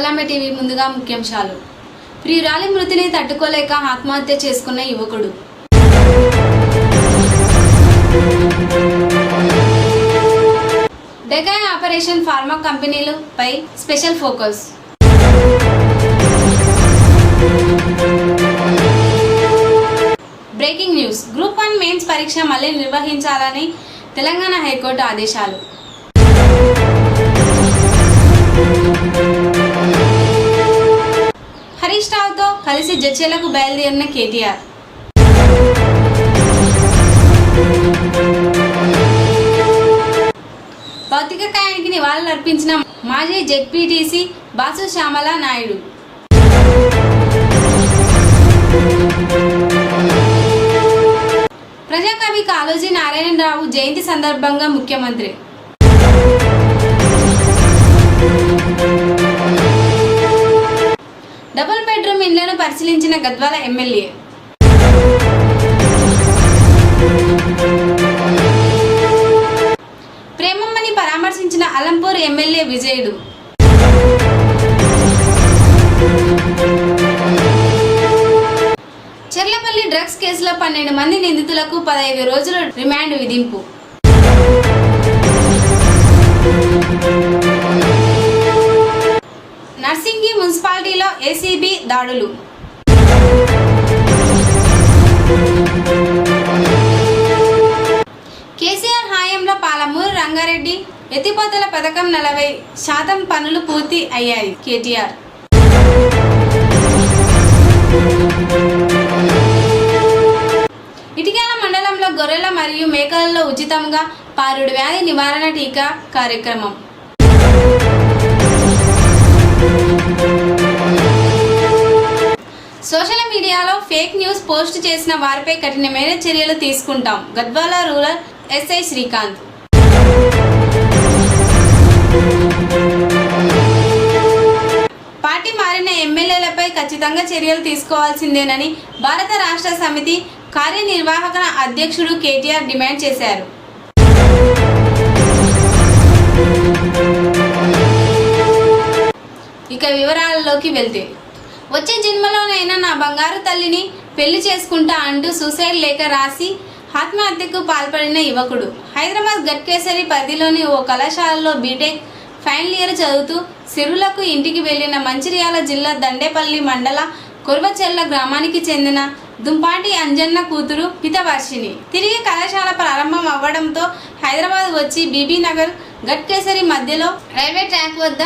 Jogulamba TV ముందుగా ముఖ్యాంశాలు. ప్రియురాలి మృతిని తట్టుకోలేక ఆత్మహత్య చేసుకున్న యువకుడు. డెకాయ్ ఆపరేషన్ ఫార్మా కంపెనీలపై special focus. Breaking news. Group 1 mains పరీక్ష మళ్లీ నిర్వహించాలని తెలంగాణ హైకోర్టు ఆదేశాలు. హరీష్ రావుతో కలిసి జడ్చర్లకు బయలుదేరిన కేటీఆర్. భౌతిక కాయానికి నివాళులర్పించిన మాజీ జెడ్పీటీసీ బాసు శ్యామల నాయుడు. ప్రజాకవి కాళోజీ నారాయణరావు జయంతి సందర్భంగా ముఖ్యమంత్రి. డబుల్ బెడ్రూమ్ ఇండ్లను పరిశీలించిన గద్వాల ఎమ్మెల్యే. ప్రేమమ్మని పరామర్శించిన అలంపూర్ ఎమ్మెల్యే విజయుడు. చెర్లపల్లి డ్రగ్స్ కేసులో 12 మంది నిందితులకు 15 రోజుల రిమాండ్ విధింపు. నర్సింగి మున్సిపాలిటీలో ఏసీబీ దాడులు. కేసీఆర్ హయాంలో పాలమూరు రంగారెడ్డి ఎత్తిపోతల పథకం 40% పనులు పూర్తి అయ్యాయి. కేటీఆర్. ఇటికేల మండలంలో గొర్రెల మరియు మేకలలో ఉచితంగా పారుడు వ్యాధి నివారణ టీకా కార్యక్రమం. సోషల్ మీడియాలో ఫేక్ న్యూస్ పోస్ట్ చేసిన వారిపై కఠినమైన చర్యలు తీసుకుంటాం. Gadwal rural SI Srikanth. Party మారిన ఎమ్మెల్యేలపై ఖచ్చితంగా చర్యలు తీసుకోవాల్సిందేనని భారత రాష్ట్ర సమితి కార్యనిర్వాహక అధ్యక్షుడు కేటీఆర్ డిమాండ్ చేశారు. ఇక వివరాలలోకి వెళ్తే, వచ్చే జన్మలోనైనా నా బంగారు తల్లిని పెళ్లి చేసుకుంటా అంటూ సూసైడ్ లేఖ రాసి ఆత్మహత్యకు పాల్పడిన యువకుడు. హైదరాబాద్ గట్కేసరి పరిధిలోని ఓ కళాశాలలో బీటెక్ ఫైనల్ ఇయర్ చదువుతూ సిరులకు ఇంటికి వెళ్లిన మంచిర్యాల జిల్లా దండేపల్లి మండల కొర్వచెర్ల గ్రామానికి చెందిన దుంపాటి అంజన్న కూతురు హితవర్షిని తిరిగి కళాశాల ప్రారంభం అవ్వడంతో హైదరాబాద్ వచ్చి బీబీనగర్ గట్కేసరి మధ్యలో రైల్వే ట్రాక్ వద్ద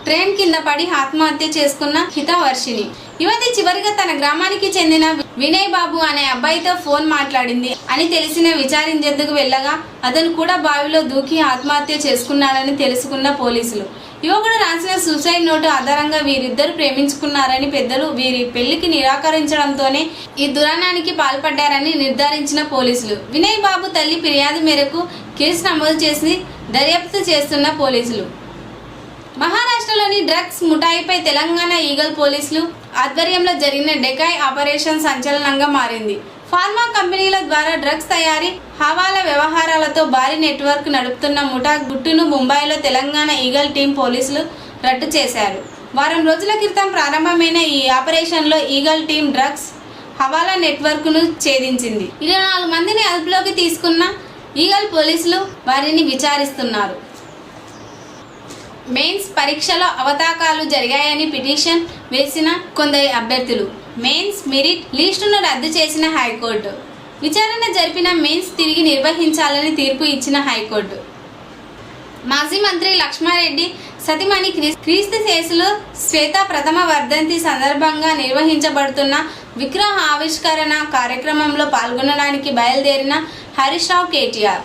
ట్రైన్ కింద పడి ఆత్మహత్య చేసుకున్న హితవర్షిని యువతి చివరిగా తన గ్రామానికి చెందిన వినయ్ బాబు అనే అబ్బాయితో ఫోన్ మాట్లాడింది అని తెలిసిన విచారించేందుకు వెళ్ళగా అతను కూడా బావిలో దూకి ఆత్మహత్య చేసుకున్నాడని తెలుసుకున్న పోలీసులు యువకుడు రాసిన సూసైడ్ నోటు ఆధారంగా వీరిద్దరు ప్రేమించుకున్నారని పెద్దలు వీరి పెళ్లికి నిరాకరించడంతోనే ఈ దురాణానికి పాల్పడ్డారని నిర్ధారించిన పోలీసులు వినయ్ బాబు తల్లి ఫిర్యాదు మేరకు కేసు నమోదు చేసి దర్యాప్తు చేస్తున్న పోలీసులు. మహారాష్ట్రలోని డ్రగ్స్ ముఠాయిపై తెలంగాణ ఈగల్ పోలీసులు ఆధ్వర్యంలో జరిగిన డెకాయ్ ఆపరేషన్ సంచలనంగా మారింది. ఫార్మా కంపెనీల ద్వారా డ్రగ్స్ తయారీ హవాలా వ్యవహారాలతో భారీ నెట్వర్క్ నడుపుతున్న ముఠా గుట్టును ముంబైలో తెలంగాణ ఈగల్ టీం పోలీసులు రట్టు చేశారు. వారం రోజుల క్రితం ప్రారంభమైన ఈ ఆపరేషన్లో ఈగల్ టీం డ్రగ్స్ హవాలా నెట్వర్క్ను ఛేదించింది. 24 మందిని అదుపులోకి తీసుకున్న ఈగల్ పోలీసులు వారిని విచారిస్తున్నారు. మెయిన్స్ పరీక్షలో అవతాకాలు జరిగాయని పిటిషన్ వేసిన కొందరి అభ్యర్థులు మెయిన్స్ మెరిట్ లిస్టును రద్దు చేసిన హైకోర్టు. విచారణ జరిపిన మెయిన్స్ తిరిగి నిర్వహించాలని తీర్పు ఇచ్చిన హైకోర్టు. మాజీ మంత్రి లక్ష్మారెడ్డి సతీమణి క్రీస్తు శేషులు శ్వేత ప్రథమ వర్ధంతి సందర్భంగా నిర్వహించబడుతున్న విగ్రహ ఆవిష్కరణ కార్యక్రమంలో పాల్గొనడానికి బయలుదేరిన హరీష్ రావు, కేటీఆర్.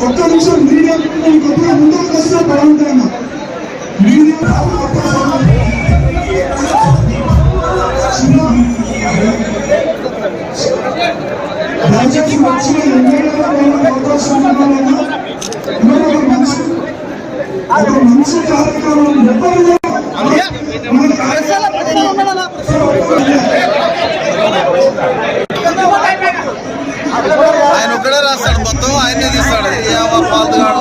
ఒక్క నిమిషం మీడియా కొద్దిగా ముందుకు వస్తే బాగుంటాను. మీడియా దయచేసి వచ్చిన ఎమ్మెల్యేల అవకాశం ఒక మంచి కార్యక్రమం ఎప్పటికీ ఆయన ఒక్కడే రాస్తాడు, మొత్తం ఆయనే తీస్తాడు. పాల్గొన్నాడు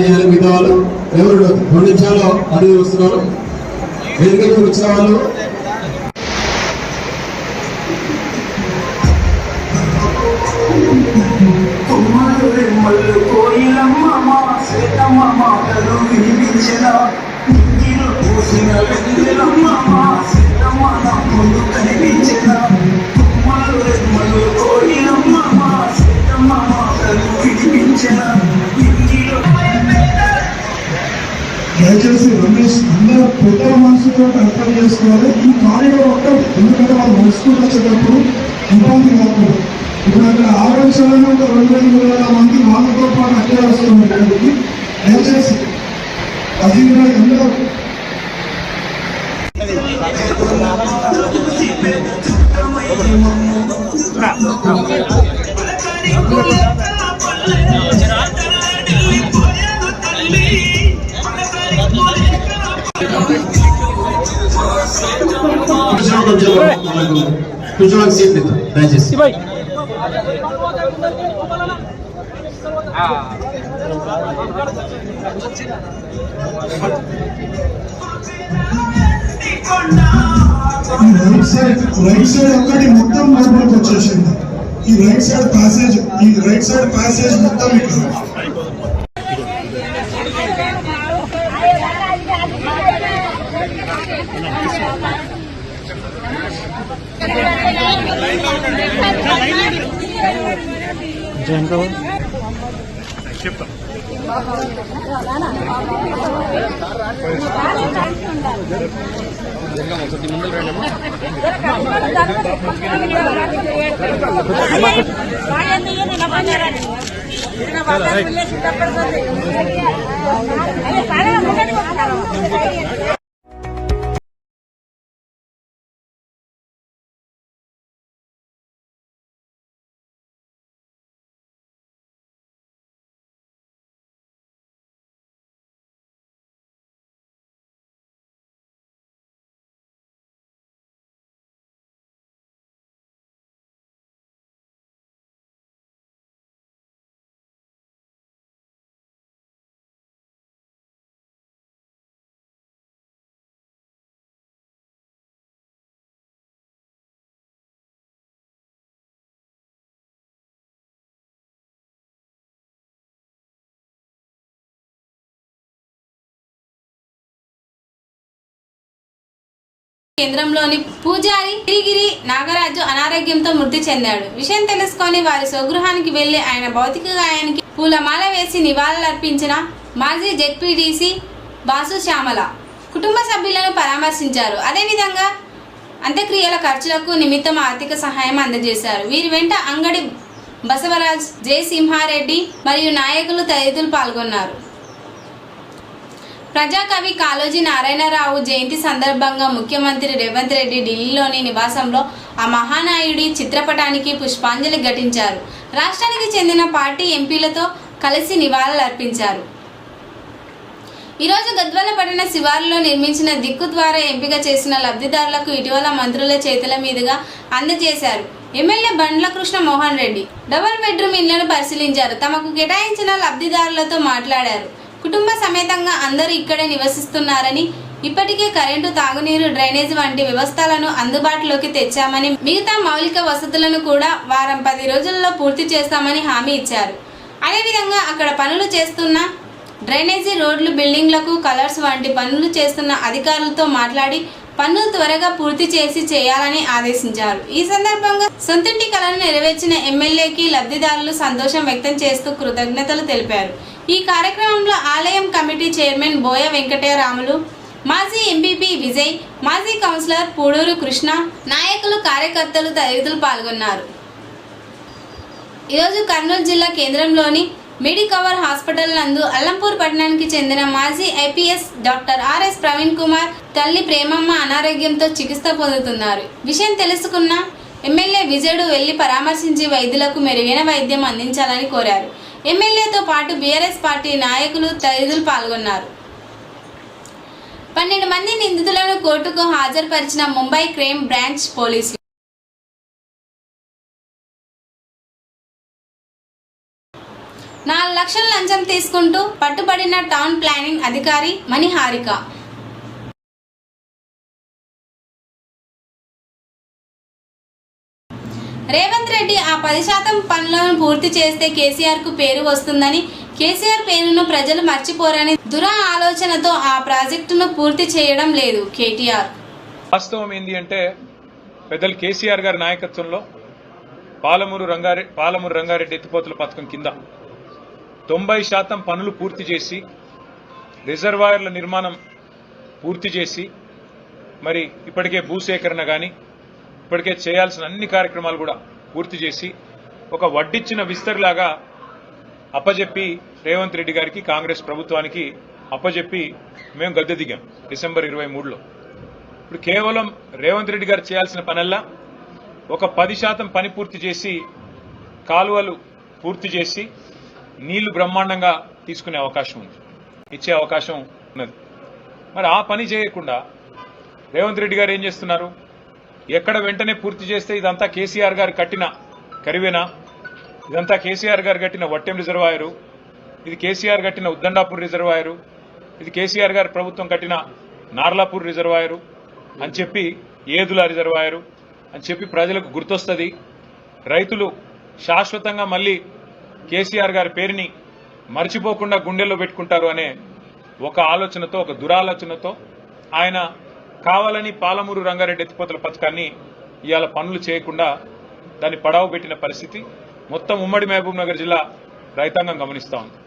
చేయాలి. మిగతా వాళ్ళు ఎవరు 2 నిమిషాల్లో అడిగి వస్తున్నారు. వేదికకి వచ్చిన వాళ్ళు దయచేసి రమేష్ అందరూ పెద్దల మనసుతో అర్థం చేసుకోవాలి. ఈ కారిడార్ ఒక్కటి, ఎందుకంటే వాళ్ళు నడుచుకుంటూ వచ్చేటప్పుడు ఇబ్బంది కాకూడదు. ఇప్పుడు అక్కడ ఆలోచనలో ఒక 2,000 మంది వాళ్ళతో పాటు అట్లే వస్తున్నారు. కాబట్టి దయచేసి అది కూడా అందరూ కొంచెం సీట్ లేదు దయచేసి. రైట్ సైడ్ ఒక్కటి మొత్తం లోపలికి వచ్చేసింది. ఈ రైట్ సైడ్ ప్యాసేజ్ మొత్తం ఇట్లా కేంద్రంలోని పూజారి గిరిగిరి నాగరాజు అనారోగ్యంతో మృతి చెందాడు. విషయం తెలుసుకొని వారి స్వగృహానికి వెళ్లి ఆయన భౌతిక గాయానికి పూలమాల వేసి నివాళులర్పించిన మాజీ జెడ్పీటీసీ బాసు శ్యామల కుటుంబ సభ్యులను పరామర్శించారు. అదేవిధంగా అంత్యక్రియల ఖర్చులకు నిమిత్తం ఆర్థిక సహాయం అందజేశారు. వీరి వెంట అంగడి బసవరాజ్, జై సింహారెడ్డి మరియు నాయకులు తదితరులు పాల్గొన్నారు. ప్రజాకవి కాళోజీ నారాయణరావు జయంతి సందర్భంగా ముఖ్యమంత్రి రేవంత్ రెడ్డి ఢిల్లీలోని నివాసంలో ఆ మహానాయుడి చిత్రపటానికి పుష్పాంజలి ఘటించారు. రాష్ట్రానికి చెందిన పార్టీ ఎంపీలతో కలిసి నివాళులర్పించారు. ఈరోజు గద్వాల పట్టణ శివారులో నిర్మించిన దిక్కు ద్వారా ఎంపిక చేసిన లబ్ధిదారులకు ఇటీవల మంత్రుల చేతుల మీదుగా అందజేశారు. ఎమ్మెల్యే బండ్ల కృష్ణ మోహన్ రెడ్డి డబుల్ బెడ్రూమ్ ఇళ్లను పరిశీలించారు. తమకు కేటాయించిన లబ్ధిదారులతో మాట్లాడారు. కుటుంబ సమేతంగా అందరూ ఇక్కడే నివసిస్తున్నారని, ఇప్పటికే కరెంటు, తాగునీరు, డ్రైనేజ్ వంటి వ్యవస్థలను అందుబాటులోకి తెచ్చామని, మిగతా మౌలిక వసతులను కూడా వారం 10 రోజుల్లో పూర్తి చేస్తామని హామీ ఇచ్చారు. అదేవిధంగా అక్కడ పనులు చేస్తున్న డ్రైనేజీ, రోడ్లు, బిల్డింగ్లకు కలర్స్ వంటి పనులు చేస్తున్న అధికారులతో మాట్లాడి పనులు త్వరగా పూర్తి చేయాలని ఆదేశించారు. ఈ సందర్భంగా సొంతింటి కలను నెరవేర్చిన ఎమ్మెల్యేకి లబ్ధిదారులు సంతోషం వ్యక్తం చేస్తూ కృతజ్ఞతలు తెలిపారు. ఈ కార్యక్రమంలో ఆలయం కమిటీ చైర్మన్ బోయ వెంకటరాములు, మాజీ ఎంపీపీ విజయ్, మాజీ కౌన్సిలర్ పూడూరు కృష్ణ, నాయకులు, కార్యకర్తలు తదితరులు పాల్గొన్నారు. ఈరోజు కర్నూలు జిల్లా కేంద్రంలోని మెడికవర్ హాస్పిటల్ నందు అల్లంపూర్ పట్టణానికి చెందిన మాజీ IPS doctor RS Praveen Kumar తల్లి ప్రేమమ్మ అనారోగ్యంతో చికిత్స పొందుతున్నారు. విషయం తెలుసుకున్న ఎమ్మెల్యే విజయుడు వెళ్లి పరామర్శించి వైద్యులకు మెరుగైన వైద్యం అందించాలని కోరారు. ఎమ్మెల్యేతో పాటు బీఆర్ఎస్ పార్టీ నాయకులు తదితరులు పాల్గొన్నారు. 12 మంది నిందితులను కోర్టుకు హాజరుపరిచిన ముంబై క్రైమ్ బ్రాంచ్ పోలీసులు. 4 లక్షల లంచం తీసుకుంటూ పట్టుబడిన టౌన్ ప్లానింగ్ అధికారి మణిహారిక. రేవంత్ రెడ్డి ఆ 10% పనులను పూర్తి చేస్తే కేసీఆర్ కు పేరు వస్తుందని, కేసీఆర్ పేరును ప్రజలు మర్చిపోరని దురా ఆలోచనతో ఆ ప్రాజెక్టును పూర్తి చేయడం లేదు కేటీఆర్. వాస్తవం ఏంటి అంటే పెద్దలు కేసీఆర్ గారి నాయకత్వంలో పాలమూరు రంగారెడ్డి ఎత్తిపోతల పథకం కింద 90% పనులు పూర్తి చేసి, రిజర్వాయర్ల నిర్మాణం పూర్తి చేసి, మరి ఇప్పటికే భూసేకరణ కానీ ఇప్పటికే చేయాల్సిన అన్ని కార్యక్రమాలు కూడా పూర్తి చేసి ఒక వడ్డిచ్చిన విస్తరిలాగా అప్పజెప్పి రేవంత్ రెడ్డి గారికి, కాంగ్రెస్ ప్రభుత్వానికి అప్పజెప్పి మేము గద్దె దిగాం డిసెంబర్ 23లో. ఇప్పుడు కేవలం రేవంత్ రెడ్డి గారు చేయాల్సిన పనల్లా ఒక 10% పని పూర్తి చేసి, కాలువలు పూర్తి చేసి, నీళ్లు బ్రహ్మాండంగా తీసుకునే అవకాశం ఉంది, ఇచ్చే అవకాశం ఉన్నది. మరి ఆ పని చేయకుండా రేవంత్ రెడ్డి గారు ఏం చేస్తున్నారు? ఎక్కడ వెంటనే పూర్తి చేస్తే ఇదంతా కేసీఆర్ గారు కట్టిన కరివేనా, ఇదంతా కేసీఆర్ గారు కట్టిన వట్టెం రిజర్వాయరు, ఇది కేసీఆర్ కట్టిన ఉద్దండాపూర్ రిజర్వాయరు, ఇది కేసీఆర్ గారి ప్రభుత్వం కట్టిన నార్లాపూర్ రిజర్వాయరు అని చెప్పి, ఏదుల రిజర్వాయరు అని చెప్పి ప్రజలకు గుర్తొస్తుంది. రైతులు శాశ్వతంగా మళ్ళీ కేసీఆర్ గారి పేరుని మర్చిపోకుండా గుండెల్లో పెట్టుకుంటారు అనే ఒక ఆలోచనతో, ఒక దురాలోచనతో ఆయన కావాలని పాలమూరు రంగారెడ్డి ఎత్తిపోతల పథకాన్ని ఇవాళ పనులు చేయకుండా దాన్ని పడావు పెట్టిన పరిస్థితి మొత్తం ఉమ్మడి మహబూబ్ నగర్ జిల్లా రైతాంగం గమనిస్తా ఉంది.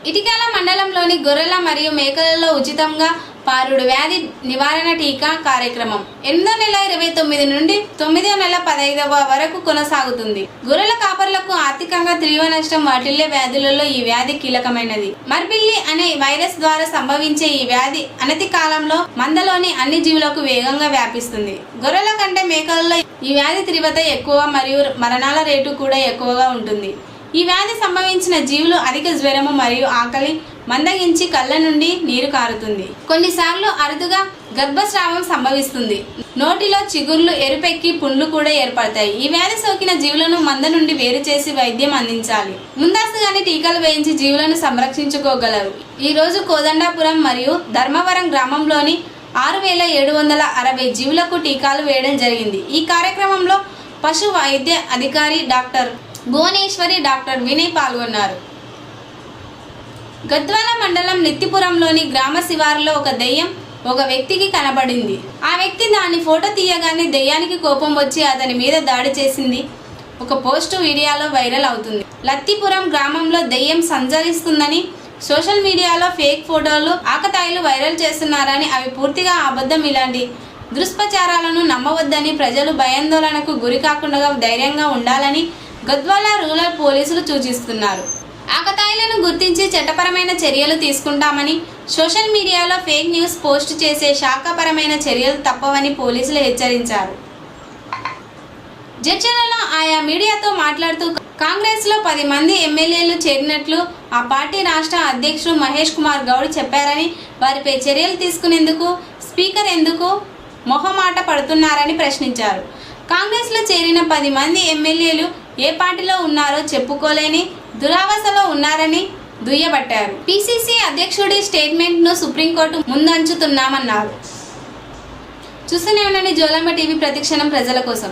ఇటికాల మండలంలోని గొర్రెల మరియు మేకలలో ఉచితంగా పారుడు వ్యాధి నివారణ టీకా కార్యక్రమం 8వ నెల 29 నుండి 9వ నెల 15వ వరకు కొనసాగుతుంది. గొర్రెల కాపర్లకు ఆర్థికంగా తీవ్ర నష్టం వాటిల్లే వ్యాధులలో ఈ వ్యాధి కీలకమైనది. మర్పిల్లి అనే వైరస్ ద్వారా సంభవించే ఈ వ్యాధి అనతి కాలంలో మందలోని అన్ని జీవులకు వేగంగా వ్యాపిస్తుంది. గొర్రెల కంటే మేకలలో ఈ వ్యాధి తీవ్రత ఎక్కువ మరియు మరణాల రేటు కూడా ఎక్కువగా ఉంటుంది. ఈ వ్యాధి సంభవించిన జీవులు అధిక జ్వరము మరియు ఆకలి, మందగించి కళ్ళ నుండి నీరు కారుతుంది. కొన్నిసార్లు అరుదుగా గర్భస్రావం సంభవిస్తుంది. నోటిలో చిగుర్లు ఎరుపెక్కి పుండ్లు కూడా ఏర్పడతాయి. ఈ వ్యాధి సోకిన జీవులను మంద నుండి వేరు చేసి వైద్యం అందించాలి. ముందస్తుగానే టీకాలు వేయించి జీవులను సంరక్షించుకోగలరు. ఈ రోజు కోదండాపురం మరియు ధర్మవరం గ్రామంలోని 6760 జీవులకు టీకాలు వేయడం జరిగింది. ఈ కార్యక్రమంలో పశు వైద్య అధికారి డాక్టర్ భువనేశ్వరి, డాక్టర్ వినయ్ పాల్గొన్నారు. గద్వాల మండలం నిత్తిపురంలోని గ్రామ శివారులో ఒక దెయ్యం ఒక వ్యక్తికి కనబడింది. ఆ వ్యక్తి దాన్ని ఫోటో తీయగానే దెయ్యానికి కోపం వచ్చి అతని మీద దాడి చేసింది. ఒక పోస్టు వీడియోలో వైరల్ అవుతుంది. లత్తిపురం గ్రామంలో దెయ్యం సంచరిస్తుందని సోషల్ మీడియాలో ఫేక్ ఫోటోలు, ఆకతాయిలు వైరల్ చేస్తున్నారని, అవి పూర్తిగా అబద్ధం. ఇలాంటి దుష్ప్రచారాలను నమ్మవద్దని, ప్రజలు భయాందోళనకు గురి కాకుండా ధైర్యంగా ఉండాలని గద్వాల రూరల్ పోలీసులు సూచిస్తున్నారు. ఆకతాయిలను గుర్తించి చట్టపరమైన చర్యలు తీసుకుంటామని, సోషల్ మీడియాలో ఫేక్ న్యూస్ పోస్ట్ చేసే శాఖపరమైన చర్యలు తప్పవని పోలీసులు హెచ్చరించారు. చర్చలలో ఆయా మీడియాతో మాట్లాడుతూ కాంగ్రెస్ లో 10 మంది ఎమ్మెల్యేలు చేరినట్లు ఆ పార్టీ రాష్ట్ర అధ్యక్షుడు మహేష్ కుమార్ గౌడ్ చెప్పారని, వారిపై చర్యలు తీసుకునేందుకు స్పీకర్ ఎందుకు మొహమాట పడుతున్నారని ప్రశ్నించారు. కాంగ్రెస్లో చేరిన 10 మంది ఎమ్మెల్యేలు ఏ పార్టీలో ఉన్నారో చెప్పుకోలేని దురావస్థలో ఉన్నారని దుయ్యబట్టారు. పిసిసి అధ్యక్షుడి స్టేట్మెంట్ను సుప్రీంకోర్టు ముందంచుతున్నామన్నారు. చూస్తూనే ఉండండి జోలమ్మ టీవీ, ప్రతిక్షణం ప్రజల కోసం.